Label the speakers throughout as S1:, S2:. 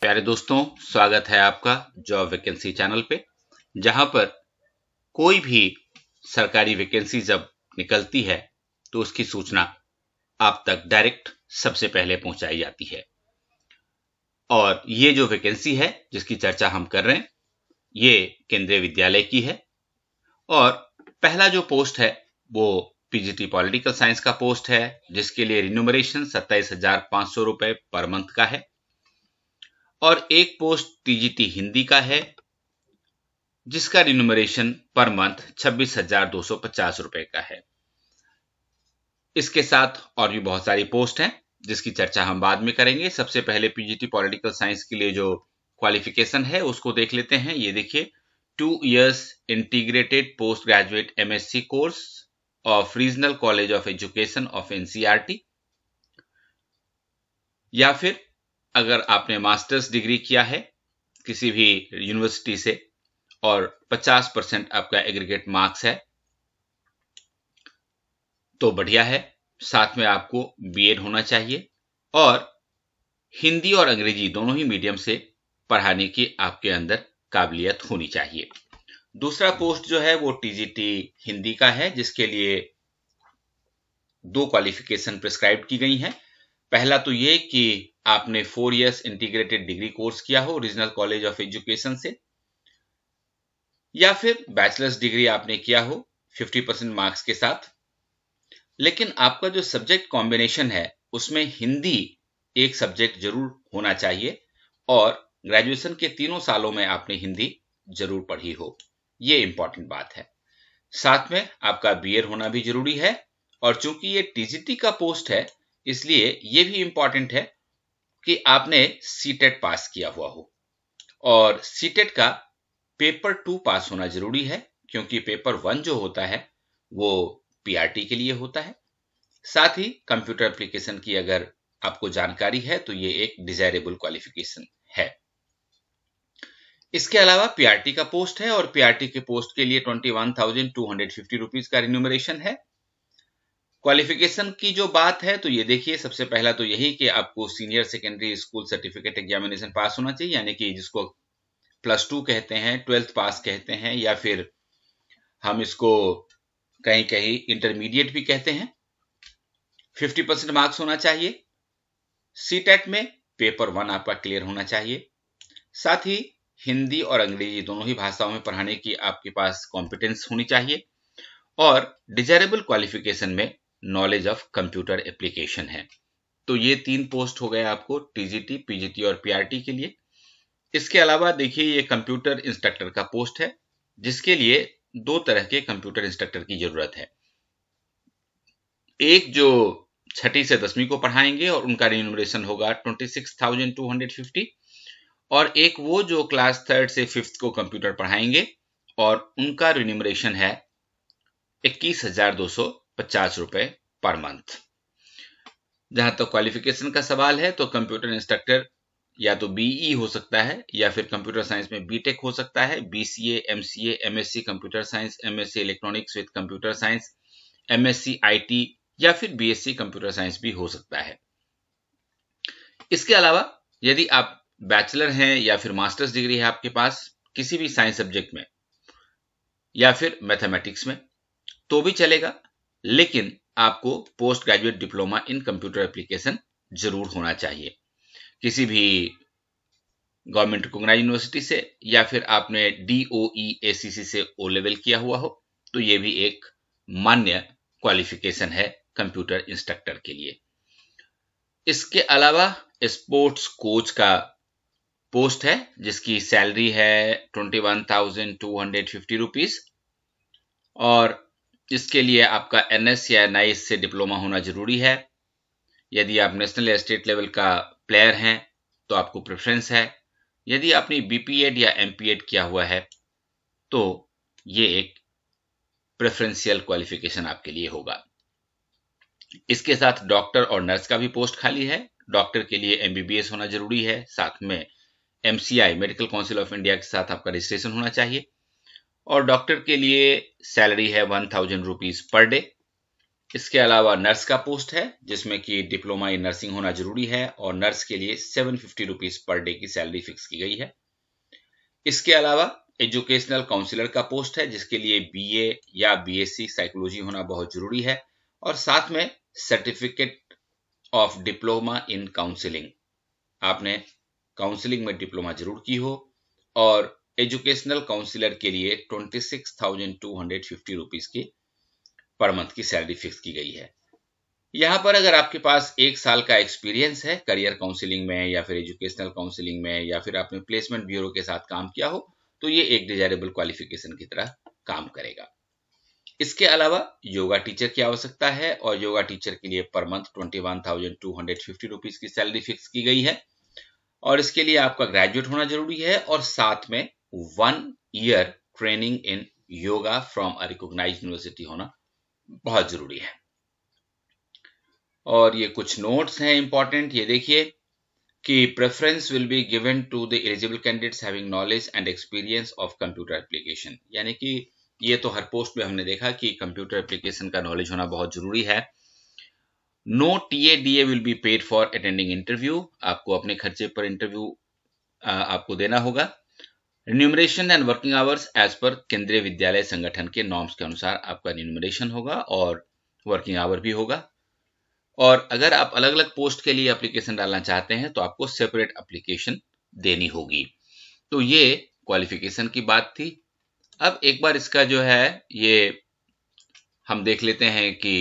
S1: प्यारे दोस्तों, स्वागत है आपका जॉब वैकेंसी चैनल पे, जहां पर कोई भी सरकारी वैकेंसी जब निकलती है तो उसकी सूचना आप तक डायरेक्ट सबसे पहले पहुंचाई जाती है। और ये जो वैकेंसी है जिसकी चर्चा हम कर रहे हैं, ये केंद्रीय विद्यालय की है। और पहला जो पोस्ट है वो पीजीटी पॉलिटिकल साइंस का पोस्ट है, जिसके लिए रिन्यूमरेशन 27,500 रुपए पर मंथ का है। और एक पोस्ट टीजीटी हिंदी का है, जिसका रिन्यूमरेशन पर मंथ 26,250 रुपए का है। इसके साथ और भी बहुत सारी पोस्ट हैं जिसकी चर्चा हम बाद में करेंगे। सबसे पहले पीजीटी पॉलिटिकल साइंस के लिए जो क्वालिफिकेशन है उसको देख लेते हैं। ये देखिए, 2 years integrated post graduate MSc course of regional college of education of NCERT, या फिर अगर आपने मास्टर्स डिग्री किया है किसी भी यूनिवर्सिटी से और 50% आपका एग्रीगेट मार्क्स है तो बढ़िया है। साथ में आपको बीएड होना चाहिए और हिंदी और अंग्रेजी दोनों ही मीडियम से पढ़ाने की आपके अंदर काबिलियत होनी चाहिए। दूसरा पोस्ट जो है वो टीजीटी हिंदी का है, जिसके लिए 2 क्वालिफिकेशन प्रिस्क्राइब की गई हैं। पहला तो ये कि आपने 4 years इंटीग्रेटेड डिग्री कोर्स किया हो रीजनल कॉलेज ऑफ एजुकेशन से, या फिर बैचलर्स डिग्री आपने किया हो 50% मार्क्स के साथ। लेकिन आपका जो सब्जेक्ट कॉम्बिनेशन है उसमें हिंदी एक सब्जेक्ट जरूर होना चाहिए और ग्रेजुएशन के 3 सालों में आपने हिंदी जरूर पढ़ी हो, ये इंपॉर्टेंट बात है। साथ में आपका बीएड होना भी जरूरी है। और चूंकि ये टीजीटी का पोस्ट है इसलिए ये भी इंपॉर्टेंट है कि आपने सीटेट पास किया हुआ हो, और सीटेट का पेपर 2 पास होना जरूरी है, क्योंकि पेपर 1 जो होता है वो पीआरटी के लिए होता है। साथ ही कंप्यूटर एप्लीकेशन की अगर आपको जानकारी है तो ये एक डिजायरेबल क्वालिफिकेशन है। इसके अलावा पीआरटी का पोस्ट है और पीआरटी के पोस्ट के लिए 21,250 रुपीज का रिन्यूमरेशन है। क्वालिफिकेशन की जो बात है तो ये देखिए, सबसे पहला तो यही कि आपको senior secondary school certificate examination पास होना चाहिए, यानी कि जिसको +2 कहते हैं, 12th पास कहते हैं, या फिर हम इसको कहीं कहीं इंटरमीडिएट भी कहते हैं। 50% मार्क्स होना चाहिए। सीटेट में पेपर 1 आपका क्लियर होना चाहिए। साथ ही हिंदी और अंग्रेजी दोनों ही भाषाओं में पढ़ाने की आपके पास कॉम्पिटेंस होनी चाहिए। और डिजायरेबल क्वालिफिकेशन में नॉलेज ऑफ कंप्यूटर एप्लीकेशन है। तो ये 3 पोस्ट हो गए आपको टीजीटी, पीजीटी और पीआरटी के लिए। इसके अलावा देखिए, ये कंप्यूटर इंस्ट्रक्टर का पोस्ट है, जिसके लिए 2 तरह के कंप्यूटर इंस्ट्रक्टर की जरूरत है। एक जो 6ठी से 10वीं को पढ़ाएंगे और उनका रिन्यूमरेशन होगा 26,250, और एक वो जो क्लास 3rd से 5th को कंप्यूटर पढ़ाएंगे और उनका रिन्यूमरेशन है 21,250 रुपए पर मंथ। जहां तक क्वालिफिकेशन का सवाल है तो कंप्यूटर इंस्ट्रक्टर या तो बीई हो सकता है, या फिर कंप्यूटर साइंस में बीटेक हो सकता है, BCA, MCA, MSc computer science, MSc electronics with computer science, MSc IT, या फिर बीएससी कंप्यूटर साइंस भी हो सकता है। इसके अलावा यदि आप बैचलर हैं या फिर मास्टर्स डिग्री है आपके पास किसी भी साइंस सब्जेक्ट में या फिर मैथमेटिक्स में तो भी चलेगा, लेकिन आपको post graduate diploma in computer application जरूर होना चाहिए, किसी भी गवर्नमेंट रिकॉग्नाइज्ड यूनिवर्सिटी से, या फिर आपने डीओई एसीसी से ओ लेवल किया हुआ हो, तो ये भी एक मान्य क्वालिफिकेशन है कंप्यूटर इंस्ट्रक्टर के लिए। इसके अलावा स्पोर्ट्स कोच का पोस्ट है, जिसकी सैलरी है 21,250 रुपीज, और इसके लिए आपका एनएस या एनआईएस से डिप्लोमा होना जरूरी है। यदि आप नेशनल या स्टेट लेवल का प्लेयर हैं तो आपको प्रेफरेंस है। यदि आपने बीपीएड या एमपीएड किया हुआ है तो ये एक प्रेफरेंशियल क्वालिफिकेशन आपके लिए होगा। इसके साथ डॉक्टर और नर्स का भी पोस्ट खाली है। डॉक्टर के लिए एमबीबीएस होना जरूरी है, साथ में MCI medical council of India के साथ आपका रजिस्ट्रेशन होना चाहिए। और डॉक्टर के लिए सैलरी है 1,000 रुपीज पर डे। इसके अलावा नर्स का पोस्ट है जिसमें कि डिप्लोमा इन नर्सिंग होना जरूरी है और नर्स के लिए 750 रुपीज पर डे की सैलरी फिक्स की गई है। इसके अलावा एजुकेशनल काउंसलर का पोस्ट है जिसके लिए बीए या बीएससी साइकोलॉजी होना बहुत जरूरी है और साथ में certificate of diploma in counselling, आपने काउंसलिंग में डिप्लोमा जरूर की हो। और एजुकेशनल काउंसलर के लिए 26,250 रुपीज की पर मंथ की सैलरी फिक्स की गई है। यहाँ पर अगर आपके पास 1 साल का एक्सपीरियंस है करियर काउंसलिंग में या फिर एजुकेशनल काउंसलिंग में या फिर आपने प्लेसमेंट ब्यूरो के साथ काम किया हो तो ये एक डिजायरेबल क्वालिफिकेशन की तरह काम करेगा। इसके अलावा योगा टीचर की आवश्यकता है और योगा टीचर के लिए पर मंथ 21,250 रुपीज की सैलरी फिक्स की गई है और इसके लिए आपका ग्रेजुएट होना जरूरी है और साथ में 1 year training in yoga from a recognised university होना बहुत जरूरी है। और ये कुछ नोट्स हैं इंपॉर्टेंट, ये देखिए कि preference will be given to the eligible candidates having knowledge and experience of computer application, यानी कि ये तो हर पोस्ट में हमने देखा कि कंप्यूटर एप्लीकेशन का नॉलेज होना बहुत जरूरी है। No TA DA will be paid for attending interview, आपको अपने खर्चे पर इंटरव्यू आपको देना होगा। Remuneration and working hours as per Kendriya विद्यालय संगठन के नॉर्म्स के अनुसार आपका रिन्यूमरेशन होगा और वर्किंग आवर भी होगा। और अगर आप अलग अलग पोस्ट के लिए एप्लीकेशन डालना चाहते हैं तो आपको सेपरेट एप्लीकेशन देनी होगी। तो ये क्वालिफिकेशन की बात थी। अब एक बार इसका जो है ये हम देख लेते हैं कि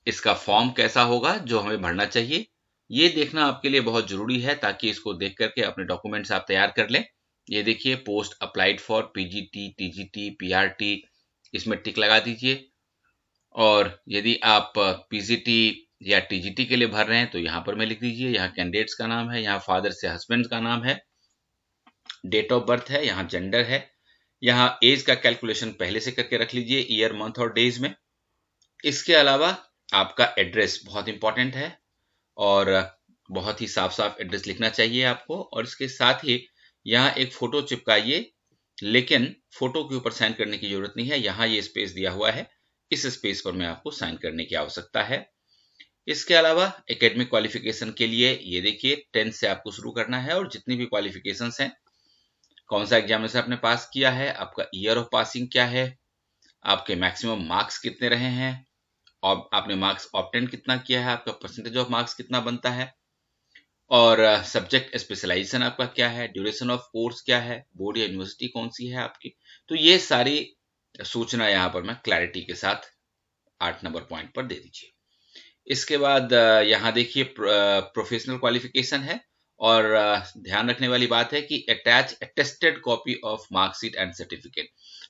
S1: इसका फॉर्म कैसा होगा जो हमें भरना चाहिए। ये देखना आपके लिए बहुत जरूरी है ताकि इसको देख करके अपने डॉक्यूमेंट्स आप तैयार कर लें। ये देखिए post applied for PGT, TGT, PRT, इसमें टिक लगा दीजिए। और यदि आप पीजीटी या टीजीटी के लिए भर रहे हैं तो यहां पर मैं लिख दीजिए, यहाँ कैंडिडेट्स का नाम है, यहाँ फादर से हस्बैंड का नाम है, डेट ऑफ बर्थ है, यहाँ जेंडर है, यहाँ एज का कैलकुलेशन पहले से करके रख लीजिए ईयर, मंथ और डेज में। इसके अलावा आपका एड्रेस बहुत इंपॉर्टेंट है और बहुत ही साफ साफ एड्रेस लिखना चाहिए आपको। और इसके साथ ही यहाँ एक फोटो चिपकाइए, लेकिन फोटो के ऊपर साइन करने की जरूरत नहीं है, यहाँ ये स्पेस दिया हुआ है, इस स्पेस पर में आपको साइन करने की आवश्यकता है। इसके अलावा एकेडमिक क्वालिफिकेशन के लिए ये देखिए 10 से आपको शुरू करना है और जितनी भी क्वालिफिकेशंस हैं, कौन सा एग्जामिनेशन आपने पास किया है, आपका ईयर ऑफ पासिंग क्या है, आपके मैक्सिमम मार्क्स कितने रहे हैं और आपने मार्क्स ऑब्टेन कितना किया है, आपका परसेंटेज ऑफ मार्क्स कितना बनता है, और सब्जेक्ट स्पेशलाइजेशन आपका क्या है, ड्यूरेशन ऑफ कोर्स क्या है, बोर्ड या यूनिवर्सिटी कौन सी है आपकी। तो ये सारी सूचना यहाँ पर मैं क्लैरिटी के साथ 8 नंबर पॉइंट पर दे दीजिए। इसके बाद यहाँ देखिए प्रोफेशनल क्वालिफिकेशन है और ध्यान रखने वाली बात है कि attach attested copy of marksheet and certificate,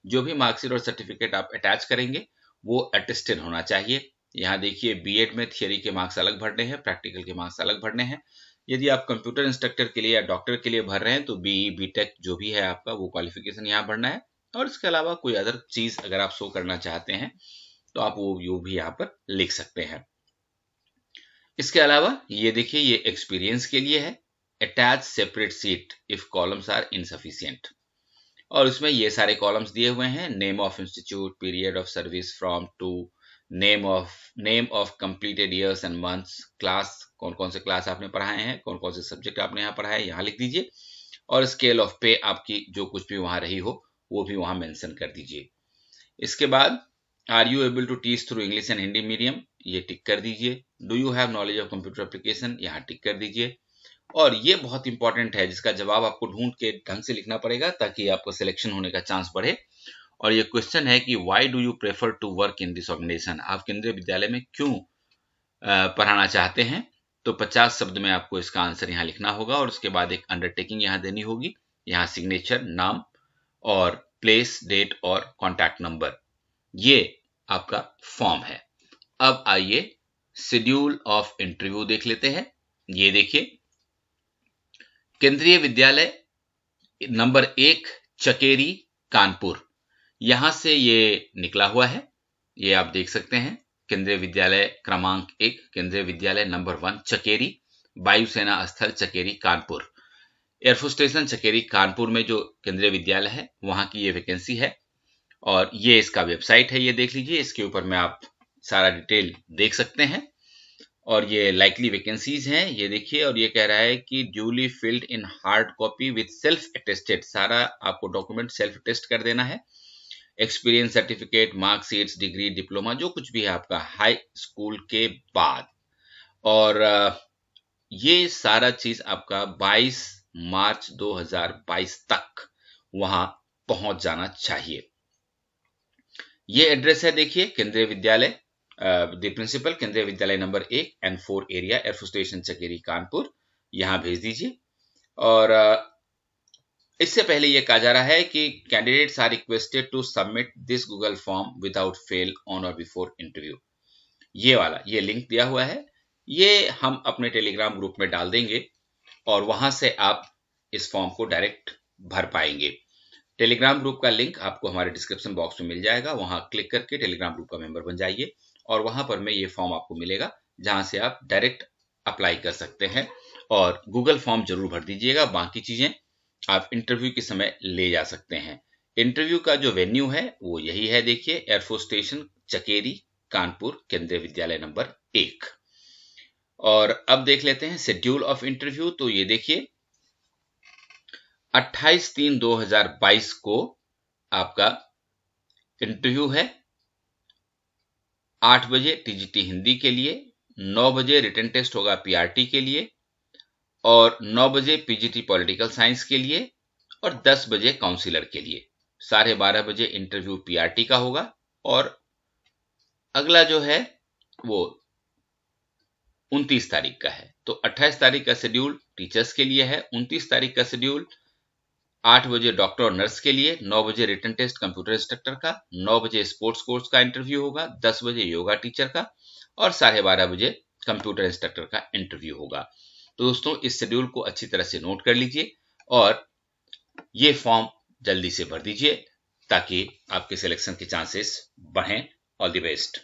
S1: जो भी मार्कशीट और सर्टिफिकेट आप अटैच करेंगे वो अटेस्टेड होना चाहिए। यहाँ देखिए बीएड में थियरी के मार्क्स अलग भरने हैं, प्रैक्टिकल के मार्क्स अलग भरने हैं। यदि आप कंप्यूटर इंस्ट्रक्टर के लिए या डॉक्टर के लिए भर रहे हैं तो बीई बीटेक जो भी है आपका वो क्वालिफिकेशन यहाँ भरना है। और इसके अलावा कोई अदर चीज अगर आप शो करना चाहते हैं तो आप वो भी यहाँ पर लिख सकते हैं। इसके अलावा ये देखिए ये एक्सपीरियंस के लिए है, attach separate sheet if columns are insufficient, और इसमें ये सारे कॉलम्स दिए हुए हैं, name of institute, period of service from to, name of completed years and months, class कौन कौन से क्लास आपने पढ़ाए हैं, कौन कौन से सब्जेक्ट आपने यहाँ पढ़ाए यहाँ लिख दीजिए, और स्केल ऑफ पे आपकी जो कुछ भी वहां रही हो वो भी वहां मेंशन कर दीजिए। इसके बाद are you able to teach through English and Hindi medium, ये टिक कर दीजिए। Do you have knowledge of computer application, यहाँ टिक कर दीजिए। और ये बहुत इंपॉर्टेंट है जिसका जवाब आपको ढूंढ के ढंग से लिखना पड़ेगा ताकि आपको सिलेक्शन होने का चांस बढ़े। और ये क्वेश्चन है कि why do you prefer to work in this organisation, आप केंद्रीय विद्यालय में क्यों पढ़ाना चाहते हैं। तो 50 शब्द में आपको इसका आंसर यहाँ लिखना होगा और उसके बाद एक अंडरटेकिंग यहाँ देनी होगी, यहाँ सिग्नेचर, नाम और प्लेस, डेट और कॉन्टैक्ट नंबर, ये आपका फॉर्म है। अब आइए शेड्यूल ऑफ इंटरव्यू देख लेते हैं। ये देखिए केंद्रीय विद्यालय नंबर 1 चकेरी कानपुर, यहां से ये निकला हुआ है, ये आप देख सकते हैं। केंद्रीय विद्यालय क्रमांक 1, केंद्रीय विद्यालय नंबर 1 चकेरी, वायुसेना स्थल चकेरी कानपुर, एयरफोर्स स्टेशन चकेरी कानपुर में जो केंद्रीय विद्यालय है वहां की ये वैकेंसी है। और ये इसका वेबसाइट है, ये देख लीजिए, इसके ऊपर में आप सारा डिटेल देख सकते हैं। और ये लाइकली वैकेंसीज हैं, ये देखिए। और ये कह रहा है कि duly filled in hard copy with self attested, सारा आपको डॉक्यूमेंट सेल्फ अटेस्ट कर देना है। Experience certificate, marksheets, degree, diploma, जो कुछ भी है आपका हाई स्कूल के बाद। और ये सारा चीज आपका 22 मार्च 2022 तक वहां पहुंच जाना चाहिए। ये एड्रेस है, देखिए, केंद्रीय विद्यालय, द प्रिंसिपल, केंद्रीय विद्यालय number 1 N4 area, air force station Chakeri, Kanpur, यहां भेज दीजिए। और इससे पहले यह कहा जा रहा है कि candidates are requested to submit this Google form without fail on or before interview. ये वाला ये लिंक दिया हुआ है, ये हम अपने टेलीग्राम ग्रुप में डाल देंगे और वहां से आप इस फॉर्म को डायरेक्ट भर पाएंगे। टेलीग्राम ग्रुप का लिंक आपको हमारे डिस्क्रिप्शन बॉक्स में मिल जाएगा, वहां क्लिक करके टेलीग्राम ग्रुप का मेंबर बन जाइए और वहां पर में ये फॉर्म आपको मिलेगा, जहां से आप डायरेक्ट अप्लाई कर सकते हैं। और गूगल फॉर्म जरूर भर दीजिएगा, बाकी चीजें आप इंटरव्यू के समय ले जा सकते हैं। इंटरव्यू का जो वेन्यू है वो यही है, देखिए, एयरफोर्स स्टेशन चकेरी, कानपुर, केंद्रीय विद्यालय नंबर 1। और अब देख लेते हैं शेड्यूल ऑफ इंटरव्यू। तो ये देखिए, 28/3/2022 को आपका इंटरव्यू है। 8 बजे टीजीटी हिंदी के लिए, 9 बजे रिटन टेस्ट होगा पीआरटी के लिए, और 9 बजे पीजीटी पॉलिटिकल साइंस के लिए, और 10 बजे काउंसिलर के लिए। 12:30 बजे इंटरव्यू पीआरटी का होगा। और अगला जो है वो 29 तारीख का है। तो 28 तारीख का शेड्यूल टीचर्स के लिए है, 29 तारीख का शेड्यूल 8 बजे डॉक्टर और नर्स के लिए, 9 बजे रिटन टेस्ट कंप्यूटर इंस्ट्रक्टर का, 9 बजे स्पोर्ट्स कोर्स का इंटरव्यू होगा, 10 बजे योगा टीचर का, और 12:30 बजे कंप्यूटर इंस्ट्रक्टर का इंटरव्यू होगा। तो दोस्तों, इस शेड्यूल को अच्छी तरह से नोट कर लीजिए और ये फॉर्म जल्दी से भर दीजिए ताकि आपके सिलेक्शन के चांसेस बढ़ें। All the best.